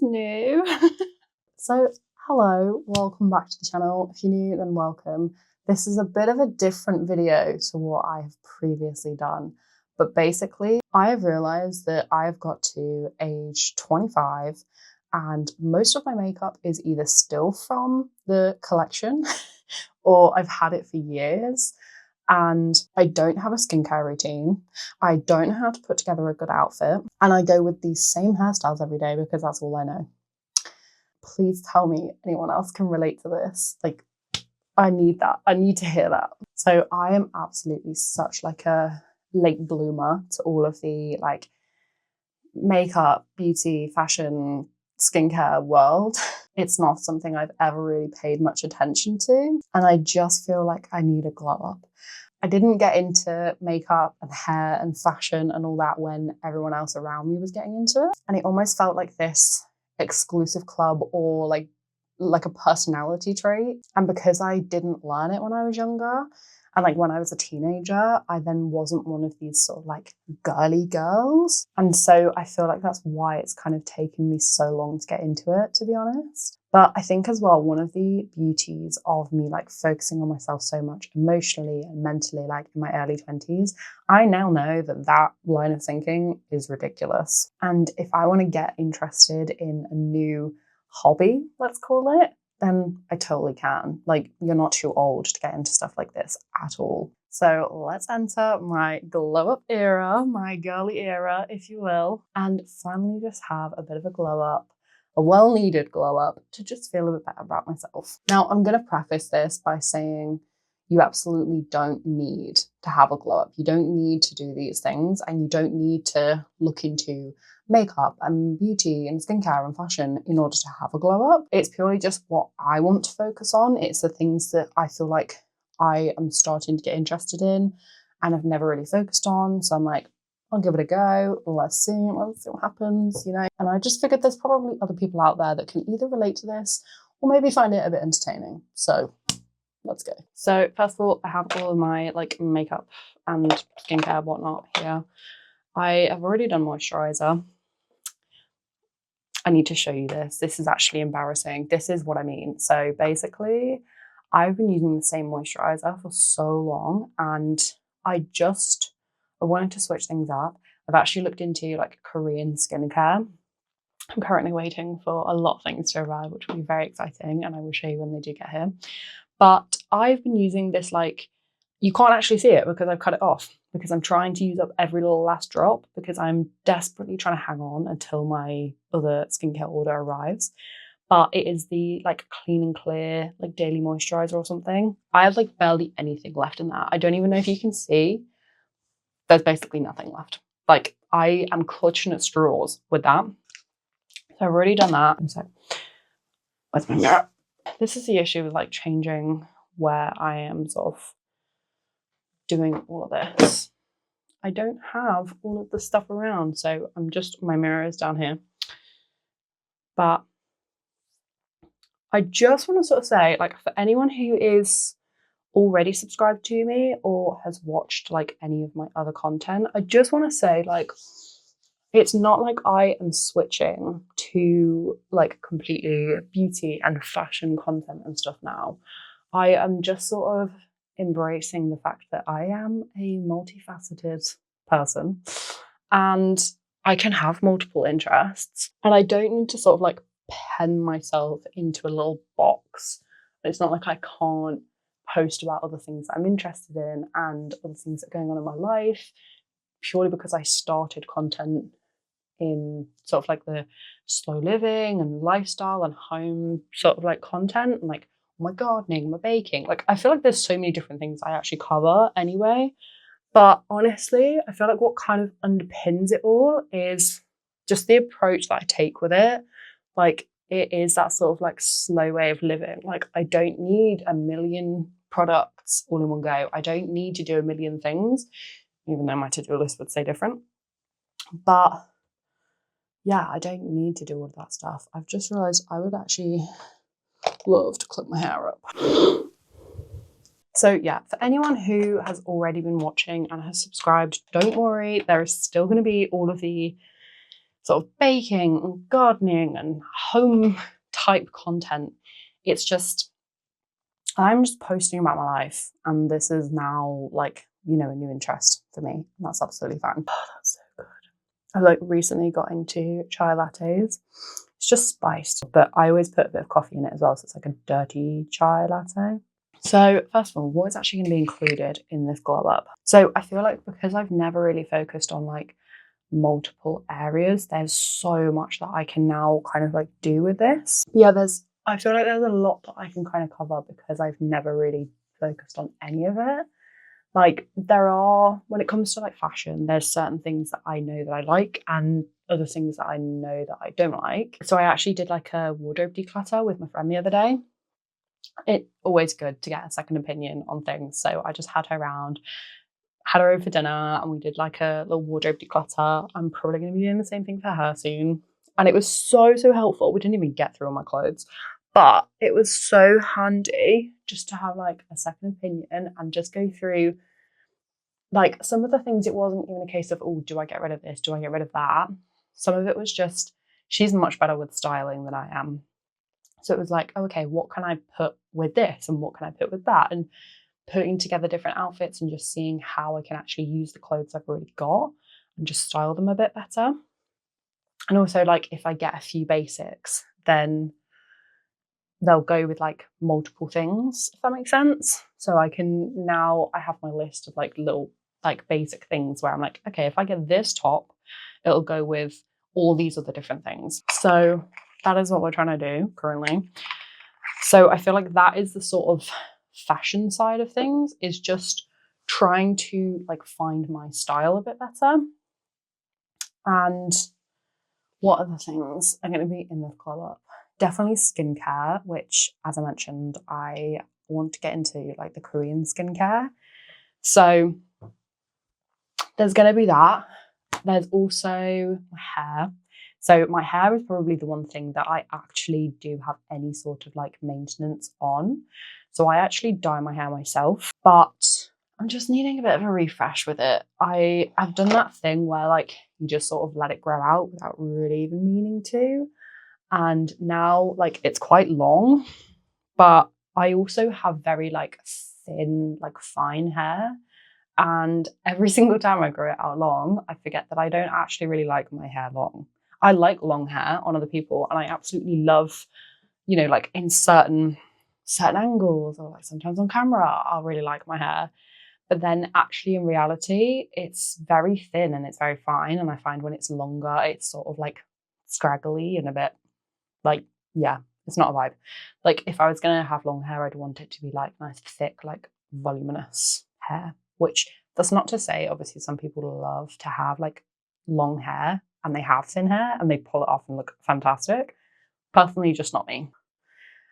who's new. So, hello, welcome back to the channel. If you're new, then welcome. This is a bit of a different video to what I have previously done. But basically, I have realised that I've got to age 25 and most of my makeup is either still from the collection or I've had it for years. And I don't have a skincare routine. I don't know how to put together a good outfit. And I go with these same hairstyles every day because that's all I know. Please tell me anyone else can relate to this. Like, I need that. I need to hear that. So I am absolutely such like a late bloomer to all of the like makeup, beauty, fashion, skincare world. It's not something I've ever really paid much attention to. And I just feel like I need a glow up. I didn't get into makeup and hair and fashion and all that when everyone else around me was getting into it. And it almost felt like this exclusive club or like a personality trait. And because I didn't learn it when I was younger, and like when I was a teenager, I then wasn't one of these sort of like girly girls. And so I feel like that's why it's kind of taken me so long to get into it, to be honest. But I think as well, one of the beauties of me like focusing on myself so much emotionally and mentally, like in my early 20s, I now know that that line of thinking is ridiculous. And if I want to get interested in a new hobby, let's call it, then I totally can. Like, you're not too old to get into stuff like this at all. So let's enter my glow up era, my girly era, if you will, and finally just have a bit of a glow up, a well-needed glow up to just feel a bit better about myself. Now, I'm going to preface this by saying you absolutely don't need to have a glow up. You don't need to do these things, and you don't need to look into makeup and beauty and skincare and fashion in order to have a glow up. It's purely just what I want to focus on. It's the things that I feel like I am starting to get interested in and I've never really focused on. So I'm like, I'll give it a go. Let's see what happens, you know. And I just figured there's probably other people out there that can either relate to this or maybe find it a bit entertaining. So let's go. So first of all, I have all of my like makeup and skincare whatnot here. I have already done moisturizer. I need to show you this. This is actually embarrassing. This is what I mean. So basically, I've been using the same moisturizer for so long and I wanted to switch things up. I've actually looked into like Korean skincare. I'm currently waiting for a lot of things to arrive, which will be very exciting, and I will show you when they do get here. But I've been using this, like, you can't actually see it because I've cut it off because I'm trying to use up every little last drop because I'm desperately trying to hang on until my other skincare order arrives. But it is the like Clean and Clear like daily moisturizer or something. I have like barely anything left in that. I don't even know if you can see. There's basically nothing left. Like, I am clutching at straws with that. So I've already done that. And so where's my mirror? This is the issue with like changing where I am sort of doing all of this. I don't have all of the stuff around, so my mirror is down here. But I just want to sort of say, like, for anyone who is already subscribed to me or has watched like any of my other content, I just want to say, like, it's not like I am switching to like completely beauty and fashion content and stuff now. I am just sort of embracing the fact that I am a multifaceted person and I can have multiple interests and I don't need to sort of like pen myself into a little box. It's not like I can't post about other things that I'm interested in and other things that are going on in my life purely because I started content in sort of like the slow living and lifestyle and home sort of like content and like my gardening, my baking. Like, I feel like there's so many different things I actually cover anyway. But honestly, I feel like what kind of underpins it all is just the approach that I take with it. Like, it is that sort of like slow way of living. Like, I don't need a million products all in one go. I don't need to do a million things, even though my to-do list would say different. But yeah, I don't need to do all of that stuff. I've just realised I would actually love to clip my hair up. So yeah, for anyone who has already been watching and has subscribed, don't worry, there is still going to be all of the sort of baking and gardening and home type content. It's just, I'm just posting about my life, and this is now like, you know, a new interest for me, and that's absolutely fine. Oh, that's so good. I like recently got into chai lattes. It's just spiced, but I always put a bit of coffee in it as well, so it's like a dirty chai latte. So first of all, what is actually going to be included in this glow up? So I feel like because I've never really focused on like multiple areas, there's so much that I can now kind of like do with this. Yeah, I feel like there's a lot that I can kind of cover because I've never really focused on any of it. Like when it comes to like fashion, there's certain things that I know that I like and other things that I know that I don't like. So I actually did like a wardrobe declutter with my friend the other day. It's always good to get a second opinion on things. So I just had her around, had her over for dinner, and we did like a little wardrobe declutter. I'm probably going to be doing the same thing for her soon. And it was so helpful. We didn't even get through all my clothes, but it was so handy just to have like a second opinion and just go through like some of the things. It wasn't even a case of, oh, do I get rid of this? Do I get rid of that? Some of it was just, she's much better with styling than I am. So it was like, oh, okay, what can I put with this and what can I put with that? And putting together different outfits and just seeing how I can actually use the clothes I've already got and just style them a bit better. And also, like, if I get a few basics, then they'll go with like multiple things, if that makes sense. So I have my list of like little like basic things where I'm like, okay, if I get this top, it'll go with all these other different things. So that is what we're trying to do currently. So I feel like that is the sort of fashion side of things, is just trying to like find my style a bit better. And what other things are going to be in this glow up? Definitely skincare, which, as I mentioned, I want to get into like the Korean skincare. So there's going to be that. There's also my hair. So my hair is probably the one thing that I actually do have any sort of like maintenance on. So I actually dye my hair myself, but I'm just needing a bit of a refresh with it. I've done that thing where like you just sort of let it grow out without really even meaning to. And now like it's quite long, but I also have very like thin, like fine hair. And every single time I grow it out long, I forget that I don't actually really like my hair long. I like long hair on other people, and I absolutely love, you know, like in certain angles, or like sometimes on camera, I'll really like my hair. But then actually in reality, it's very thin and it's very fine. And I find when it's longer, it's sort of like scraggly and a bit like, yeah, it's not a vibe. Like if I was going to have long hair, I'd want it to be like nice, thick, like voluminous hair, which that's not to say, obviously, some people love to have like long hair and they have thin hair and they pull it off and look fantastic. Personally, just not me.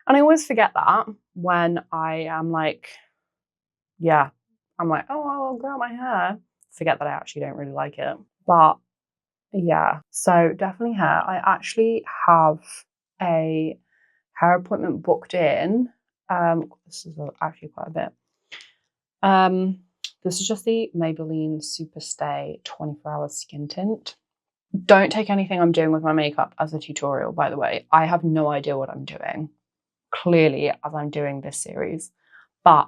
And I always forget that when I am like, yeah, I'm like, oh, I'll grow out my hair. Forget that I actually don't really like it. But yeah, so definitely hair. I actually have a hair appointment booked in. This is actually quite a bit. This is just the Maybelline Super Stay 24-hour skin tint. Don't take anything I'm doing with my makeup as a tutorial, by the way. I have no idea what I'm doing, clearly, as I'm doing this series. But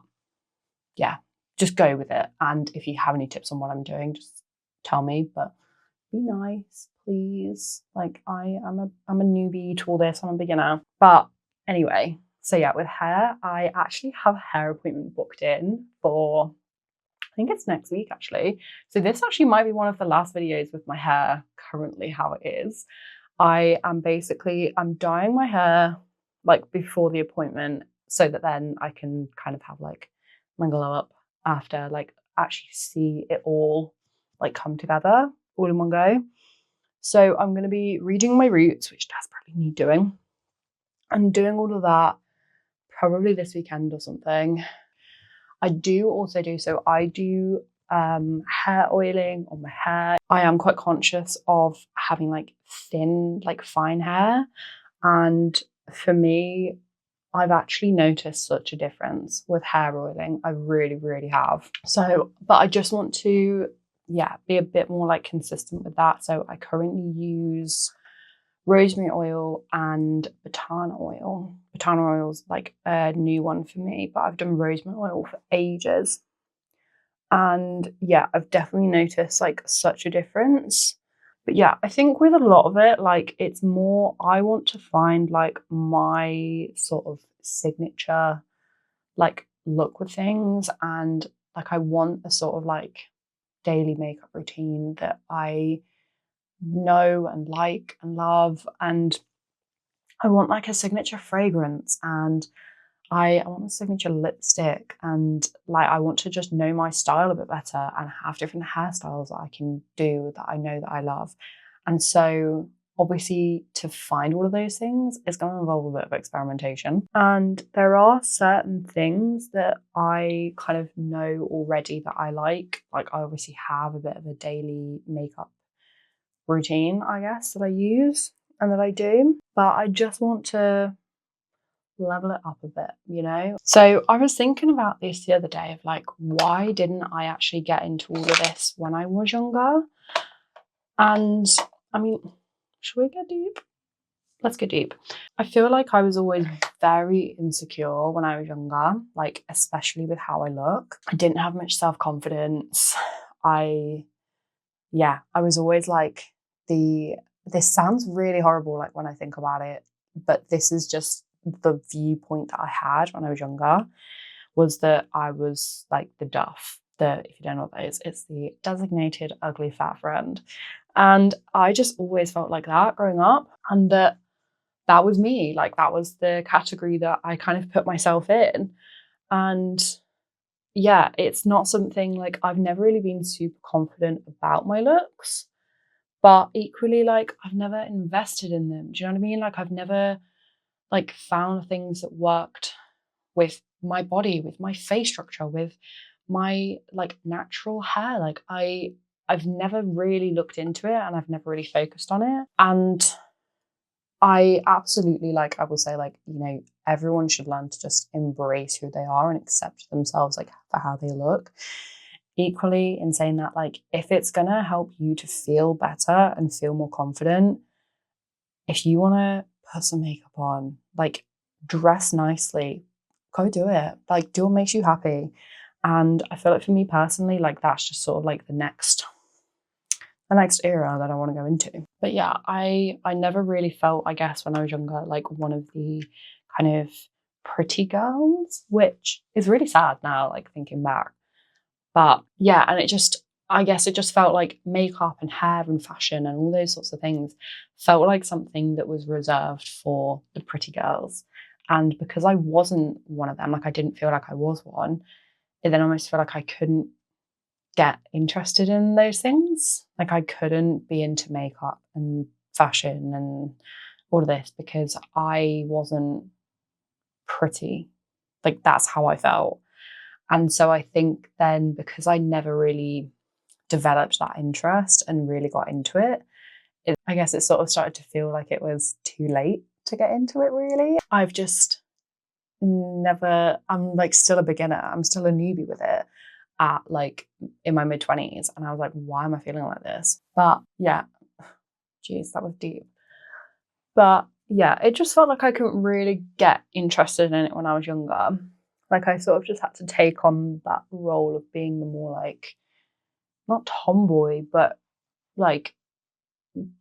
yeah, just go with it. And if you have any tips on what I'm doing, just tell me. But be nice, please. Like I'm a newbie to all this. I'm a beginner. But anyway, so yeah, with hair, I actually have a hair appointment booked in for, I think it's next week actually. So this actually might be one of the last videos with my hair currently how it is. I'm dyeing my hair like before the appointment so that then I can kind of have like my glow up after, like actually see it all like come together all in one go. So I'm going to be redoing my roots, which desperately need doing, and doing all of that probably this weekend or something. I do hair oiling on my hair. I am quite conscious of having like thin, like fine hair. And for me, I've actually noticed such a difference with hair oiling. I really, really have. So, but I just want to, yeah, be a bit more like consistent with that. So I currently use rosemary oil and botana oil. Botana oil's like a new one for me, but I've done rosemary oil for ages. And yeah, I've definitely noticed like such a difference. But yeah, I think with a lot of it, like it's more, I want to find like my sort of signature like look with things. And like I want a sort of like daily makeup routine that I know and like and love. And I want like a signature fragrance, and I want a signature lipstick, and like I want to just know my style a bit better and have different hairstyles that I can do that I know that I love. And so obviously to find all of those things is going to involve a bit of experimentation. And there are certain things that I kind of know already that I like. Like I obviously have a bit of a daily makeup routine, I guess, that I use and that I do, but I just want to level it up a bit, you know? So I was thinking about this the other day of like, why didn't I actually get into all of this when I was younger? And I mean, should we get deep? Let's get deep. I feel like I was always very insecure when I was younger, like especially with how I look. I didn't have much self-confidence. I was always like this sounds really horrible like when I think about it, but this is just the viewpoint that I had when I was younger, was that I was like the duff. If you don't know what that is, it's the designated ugly fat friend. And I just always felt like that growing up, and that was me. Like that was the category that I kind of put myself in. And yeah, it's not something like I've never really been super confident about my looks, but equally like I've never invested in them. Do you know what I mean? Like I've never like found things that worked with my body, with my face structure, with my like natural hair. Like I've never really looked into it, and I've never really focused on it. And I absolutely, like, I will say, like, you know, everyone should learn to just embrace who they are and accept themselves, like, for how they look. Equally, in saying that, like, if it's gonna help you to feel better and feel more confident, if you wanna put some makeup on, like, dress nicely, go do it. Like, do what makes you happy. And I feel like for me personally, like, that's just sort of like the next era that I want to go into. But yeah, I never really felt, I guess, when I was younger, like one of the kind of pretty girls, which is really sad now, like thinking back. But yeah, and I guess it just felt like makeup and hair and fashion and all those sorts of things felt like something that was reserved for the pretty girls. And because I wasn't one of them, like I didn't feel like I was one, it then almost felt like I couldn't get interested in those things. Like I couldn't be into makeup and fashion and all of this because I wasn't pretty. Like that's how I felt. And so I think then because I never really developed that interest and really got into it, I guess it sort of started to feel like it was too late to get into it really. I've just never, I'm like still a beginner. I'm still a newbie with it at like in my mid-20s, and I was like, why am I feeling like this? But yeah, geez, that was deep. But yeah, it just felt like I couldn't really get interested in it when I was younger. Like I sort of just had to take on that role of being the more like, not tomboy, but like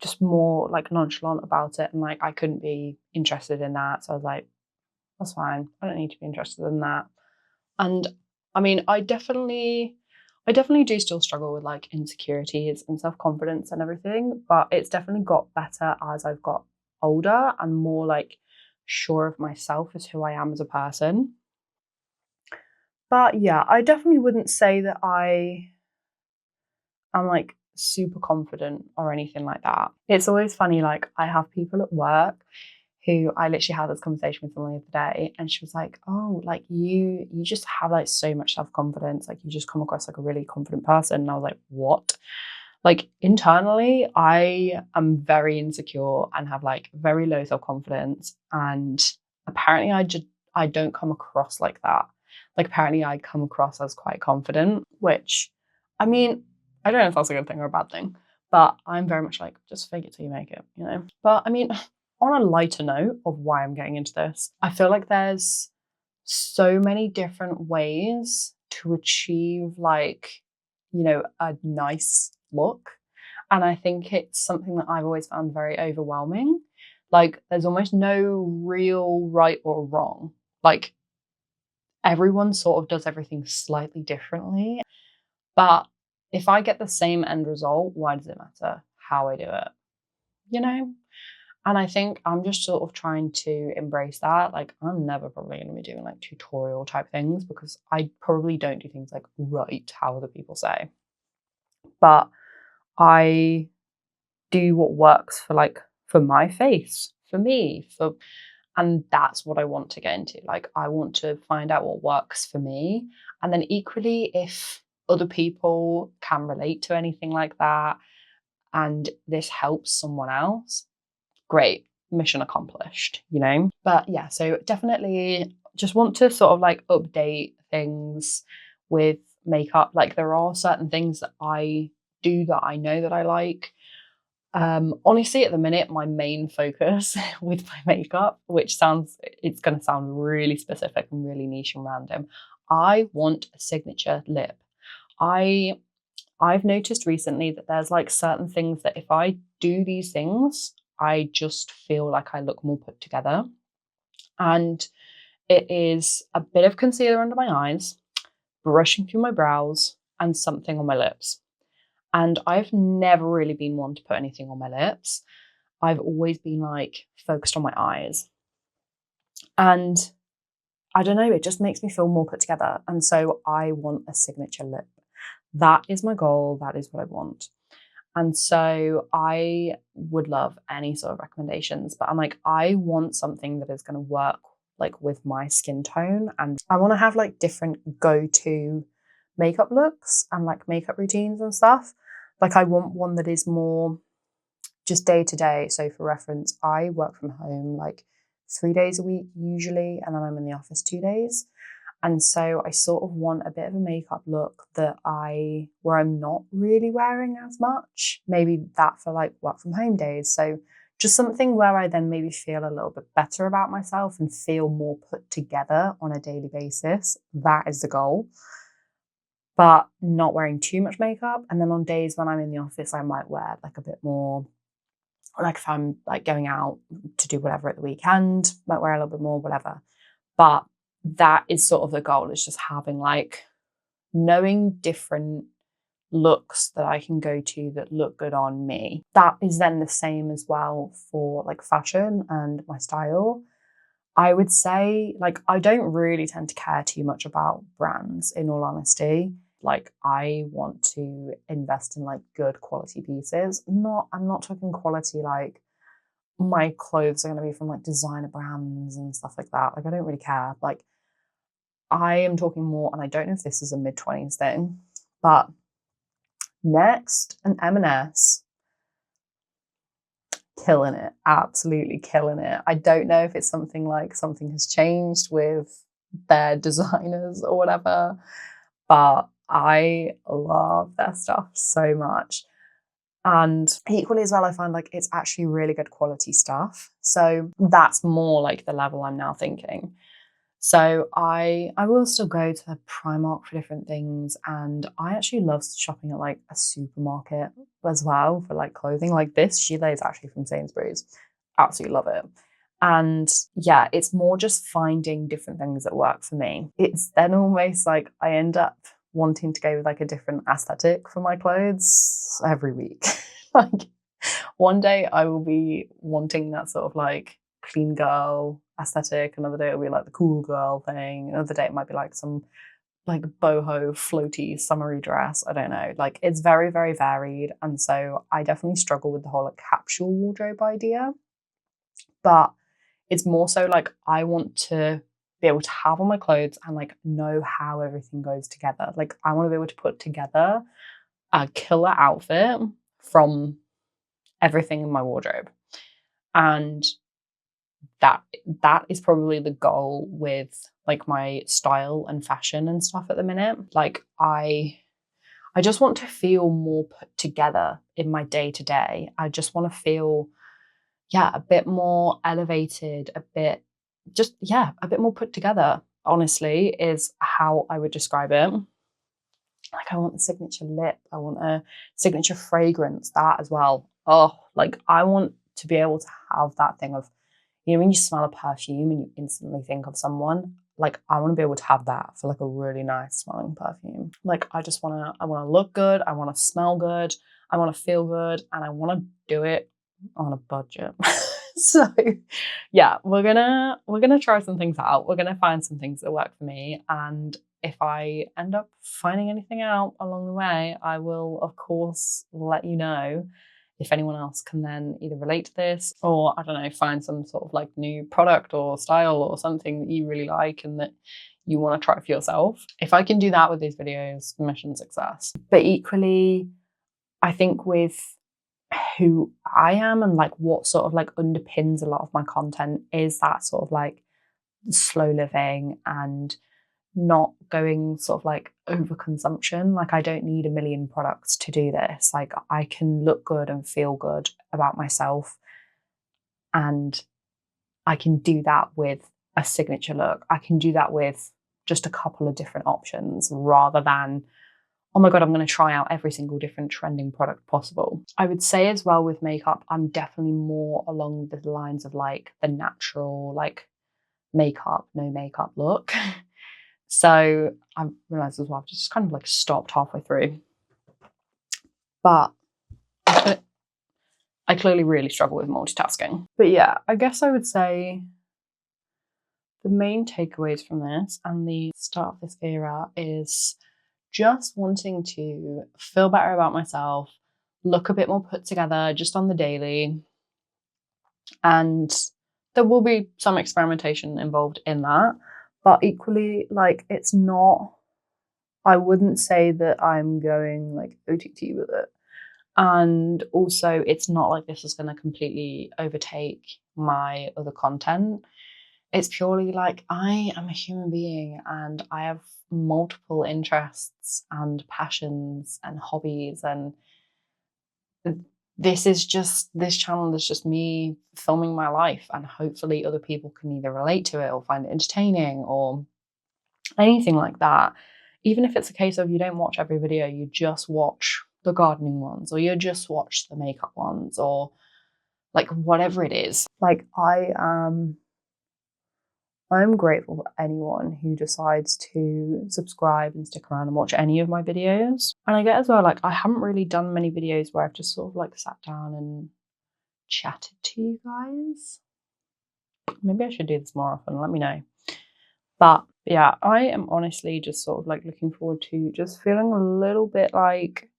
just more like nonchalant about it, and like I couldn't be interested in that. So I was like, that's fine, I don't need to be interested in that. And I mean, I definitely do still struggle with like insecurities and self-confidence and everything, but it's definitely got better as I've got older and more like sure of myself as who I am as a person. But yeah, I definitely wouldn't say that I am like super confident or anything like that. It's always funny, like I have people at work who I literally had this conversation with someone the other day, and she was like, oh, like you just have like so much self-confidence, like you just come across like a really confident person. And I was like, what? Like internally I am very insecure and have like very low self-confidence, and apparently I don't come across like that. Like apparently I come across as quite confident, which I mean, I don't know if that's a good thing or a bad thing, but I'm very much like, just fake it till you make it, you know? But I mean, on a lighter note of why I'm getting into this, I feel like there's so many different ways to achieve like, you know, a nice look. And I think it's something that I've always found very overwhelming. Like, there's almost no real right or wrong. Like, everyone sort of does everything slightly differently. But if I get the same end result, why does it matter how I do it? You know? And I think I'm just sort of trying to embrace that. Like, I'm never probably going to be doing like tutorial type things because I probably don't do things like right how other people say. But I do what works for like for my face, for me, for and that's what I want to get into. Like, I want to find out what works for me. And then equally, if other people can relate to anything like that and this helps someone else, great, mission accomplished, you know? But yeah, so definitely just want to sort of like update things with makeup. Like, there are certain things that I do that I know that I like. Honestly, at the minute, my main focus with my makeup, which it's going to sound really specific and really niche and random. I want a signature lip. I've noticed recently that there's like certain things that if I do these things, I just feel like I look more put together. And it is a bit of concealer under my eyes, brushing through my brows, and something on my lips. And I've never really been one to put anything on my lips. I've always been like focused on my eyes. And I don't know, it just makes me feel more put together. And so I want a signature lip. That is my goal. That is what I want. And so I would love any sort of recommendations, but I'm like, I want something that is going to work like with my skin tone. And I want to have like different go-to makeup looks and like makeup routines and stuff. Like, I want one that is more just day to day. So for reference, I work from home like 3 days a week usually, and then I'm in the office 2 days. And so I sort of want a bit of a makeup look where I'm not really wearing as much. Maybe that for like work from home days. So just something where I then maybe feel a little bit better about myself and feel more put together on a daily basis. That is the goal. But not wearing too much makeup. And then on days when I'm in the office, I might wear like a bit more, like if I'm like going out to do whatever at the weekend, might wear a little bit more, whatever. But that is sort of the goal, is just having like knowing different looks that I can go to that look good on me. That is then the same as well for like fashion and my style. I would say like I don't really tend to care too much about brands, in all honesty. Like, I want to invest in like good quality pieces. I'm not talking quality like my clothes are going to be from like designer brands and stuff like that. Like, I don't really care. Like, I am talking more, and I don't know if this is a mid-20s thing, but Next and M&S, killing it, absolutely killing it. I don't know if it's something like something has changed with their designers or whatever, but I love their stuff so much. And equally as well, I find like it's actually really good quality stuff. So that's more like the level I'm now thinking. So I will still go to Primark for different things, and I actually love shopping at like a supermarket as well for like clothing. Like, this gilet is actually from Sainsbury's. Absolutely love it. And yeah, it's more just finding different things that work for me. It's then almost like I end up wanting to go with like a different aesthetic for my clothes every week. Like, one day I will be wanting that sort of like clean girl aesthetic. Another day it'll be like the cool girl thing. Another day it might be like some like boho floaty summery dress. I don't know. Like, it's very, very varied. And so I definitely struggle with the whole like capsule wardrobe idea. But it's more so like I want to be able to have on my clothes and like know how everything goes together. Like, I want to be able to put together a killer outfit from everything in my wardrobe. And that is probably the goal with like my style and fashion and stuff at the minute. Like, I I just want to feel more put together in my day to day. I just want to feel, yeah, a bit more elevated, a bit more put together, honestly, is how I would describe it. Like, I want the signature lip, I want a signature fragrance, that as well. Oh, like, I want to be able to have that thing of, you know, when you smell a perfume and you instantly think of someone, like, I want to be able to have that for like a really nice smelling perfume. Like, I want to look good, I want to smell good, I want to feel good, and I want to do it on a budget. So yeah, we're gonna try some things out. We're gonna find some things that work for me, and if I end up finding anything out along the way, I will of course let you know. If anyone else can then either relate to this, or I don't know, find some sort of like new product or style or something that you really like and that you want to try for yourself. If I can do that with these videos, mission success. But equally, I think with who I am and like what sort of like underpins a lot of my content is that sort of like slow living and not going sort of like overconsumption. Like, I don't need a million products to do this. Like, I can look good and feel good about myself, and I can do that with a signature look. I can do that with just a couple of different options rather than, oh my God, I'm going to try out every single different trending product possible. I would say as well with makeup, I'm definitely more along the lines of like the natural, like makeup, no makeup look. So I realised as well, I've just kind of like stopped halfway through. But I clearly really struggle with multitasking. But yeah, I guess I would say the main takeaways from this and the start of this era is just wanting to feel better about myself, look a bit more put together just on the daily. And there will be some experimentation involved in that. But equally, like, it's not, I wouldn't say that I'm going like OTT with it. And also, it's not like this is going to completely overtake my other content. It's purely like, I am a human being and I have multiple interests and passions and hobbies, and this channel is just me filming my life, and hopefully other people can either relate to it or find it entertaining or anything like that. Even if it's a case of you don't watch every video, you just watch the gardening ones, or you just watch the makeup ones, or like whatever it is. Like, I'm grateful for anyone who decides to subscribe and stick around and watch any of my videos. And I get as well, like, I haven't really done many videos where I've just sort of like sat down and chatted to you guys. Maybe I should do this more often, let me know. But yeah, I am honestly just sort of like looking forward to just feeling a little bit like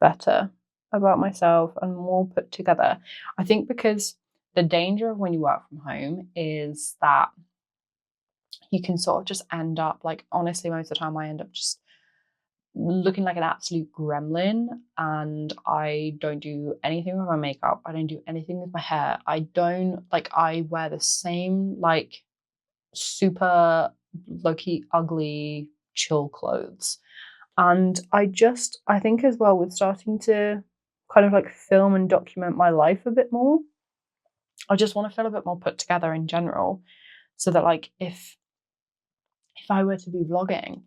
better about myself and more put together. I think because the danger of when you work from home is that you can sort of just end up, like, honestly, most of the time I end up just looking like an absolute gremlin, and I don't do anything with my makeup. I don't do anything with my hair. I wear the same like super low-key ugly chill clothes. And I think as well, with starting to kind of like film and document my life a bit more, I just want to feel a bit more put together in general, so that like if I were to be vlogging,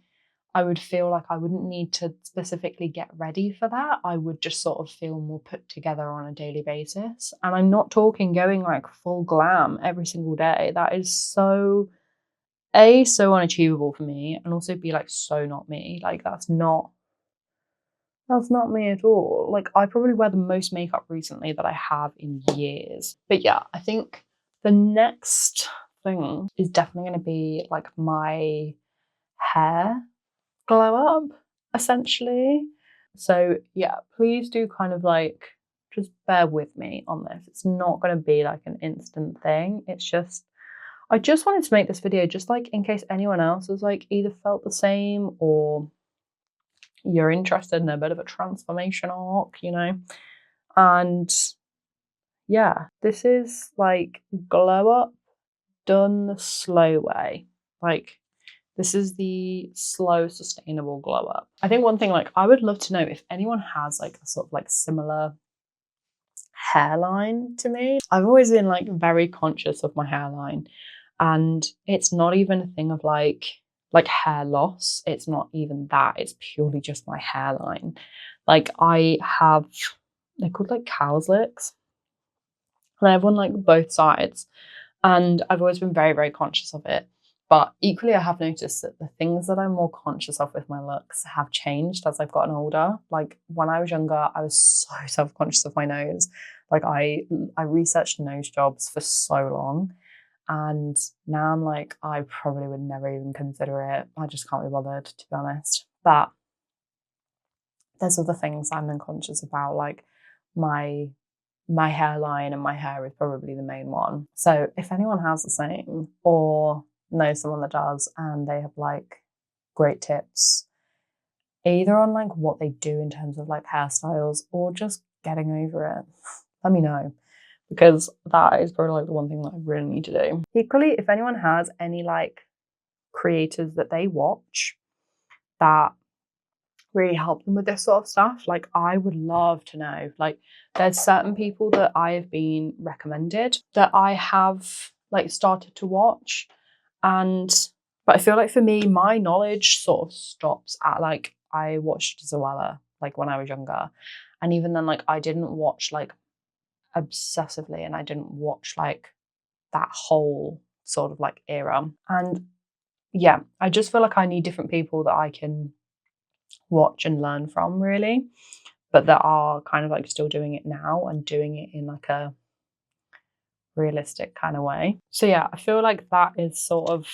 I would feel like I wouldn't need to specifically get ready for that. I would just sort of feel more put together on a daily basis. And I'm not talking going like full glam every single day. That is so unachievable for me, and also be like so not me. Like, that's not me at all. Like, I probably wear the most makeup recently that I have in years. But yeah, I think the next thing is definitely going to be like my hair glow up, essentially. So yeah, please do kind of like just bear with me on this. It's not going to be like an instant thing. It's just, I just wanted to make this video just like in case anyone else has like either felt the same, or you're interested in a bit of a transformation arc, you know. And yeah, this is like glow up done the slow way. Like, This is the slow, sustainable glow up. I think one thing, like, I would love to know if anyone has like a sort of like similar hairline to me. I've always been like very conscious of my hairline, and it's not even a thing of like hair loss. It's not even that. It's purely just my hairline. Like I have, they're called like cow's licks, and I have one like both sides, and I've always been very, very conscious of it. But equally, I have noticed that the things that I'm more conscious of with my looks have changed as I've gotten older. Like when I was younger, I was so self-conscious of my nose. Like I researched nose jobs for so long. And now I'm like, I probably would never even consider it. I just can't be bothered, to be honest. But there's other things I'm unconscious about, like my hairline, and my hair is probably the main one. So if anyone has the same or knows someone that does and they have like great tips, either on like what they do in terms of like hairstyles or just getting over it, let me know, because that is probably like the one thing that I really need to do. Equally, if anyone has any like creators that they watch that really help them with this sort of stuff, like I would love to know. Like there's certain people that I have been recommended that I have like started to watch, and but I feel like for me my knowledge sort of stops at like I watched Zoella like when I was younger, and even then like I didn't watch like obsessively, and I didn't watch like that whole sort of like era. And yeah, I just feel like I need different people that I can watch and learn from, really, but that are kind of like still doing it now and doing it in like a realistic kind of way. So yeah, I feel like that is sort of,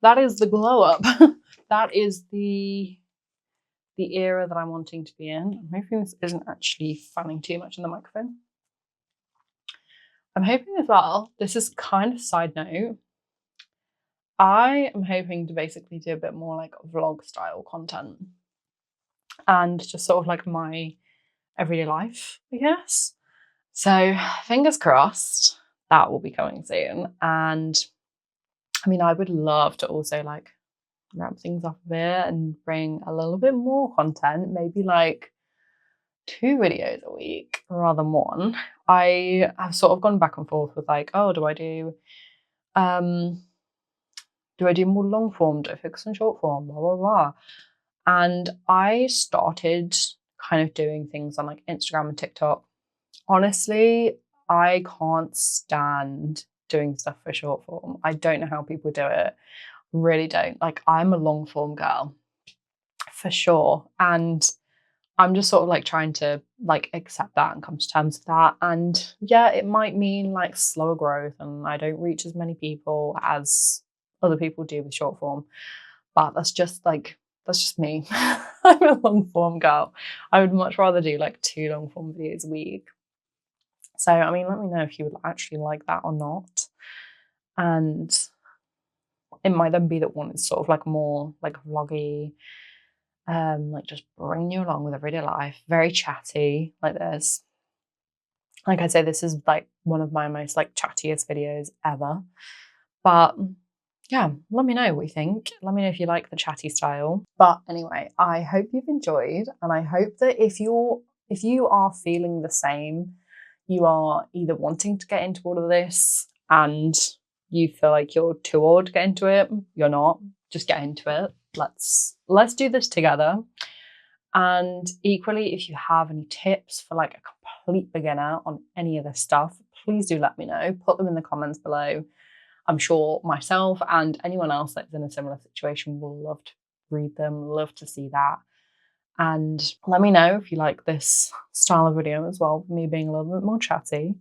that is the glow up. That is the era that I'm wanting to be in. I'm hoping this isn't actually fanning too much in the microphone. I'm hoping as well, this is kind of side note, I am hoping to basically do a bit more like vlog style content and just sort of like my everyday life, I guess. So fingers crossed that will be coming soon. And I mean, I would love to also like ramp things up a bit and bring a little bit more content, maybe like 2 videos a week rather than 1. I have sort of gone back and forth with like, oh, do I do more long form? Do I focus on short form? Blah, blah, blah. And I started kind of doing things on like Instagram and TikTok. Honestly, I can't stand doing stuff for short form. I don't know how people do it. Really don't. Like I'm a long form girl for sure. And I'm just sort of like trying to like accept that and come to terms with that. And yeah, it might mean like slower growth and I don't reach as many people as other people do with short form. But that's just me. I'm a long form girl. I would much rather do like 2 long form videos a week. So, I mean, let me know if you would actually like that or not. And it might then be that one is sort of like more like vloggy, like just bringing you along with everyday life, very chatty like this. Like I say, this is like one of my most like chattiest videos ever. But yeah, let me know what you think. Let me know if you like the chatty style. But anyway, I hope you've enjoyed, and I hope that if you are feeling the same, you are either wanting to get into all of this and you feel like you're too old to get into it, you're not, just get into it. Let's do this together. And equally, if you have any tips for like a complete beginner on any of this stuff, please do let me know. Put them in the comments below. I'm sure myself and anyone else that's in a similar situation will love to read them, love to see that. And let me know if you like this style of video as well, me being a little bit more chatty.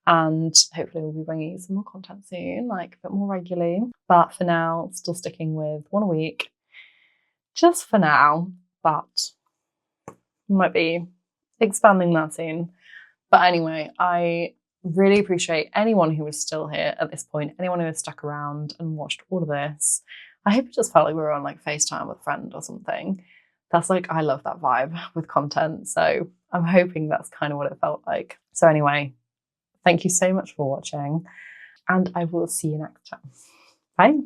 And hopefully we'll be bringing you some more content soon, like a bit more regularly. But for now, still sticking with 1 a week, just for now. But might be expanding that soon. But anyway, I really appreciate anyone who is still here at this point, anyone who has stuck around and watched all of this. I hope it just felt like we were on like FaceTime with a friend or something. That's like, I love that vibe with content. So I'm hoping that's kind of what it felt like. So anyway, thank you so much for watching, and I will see you next time. Bye.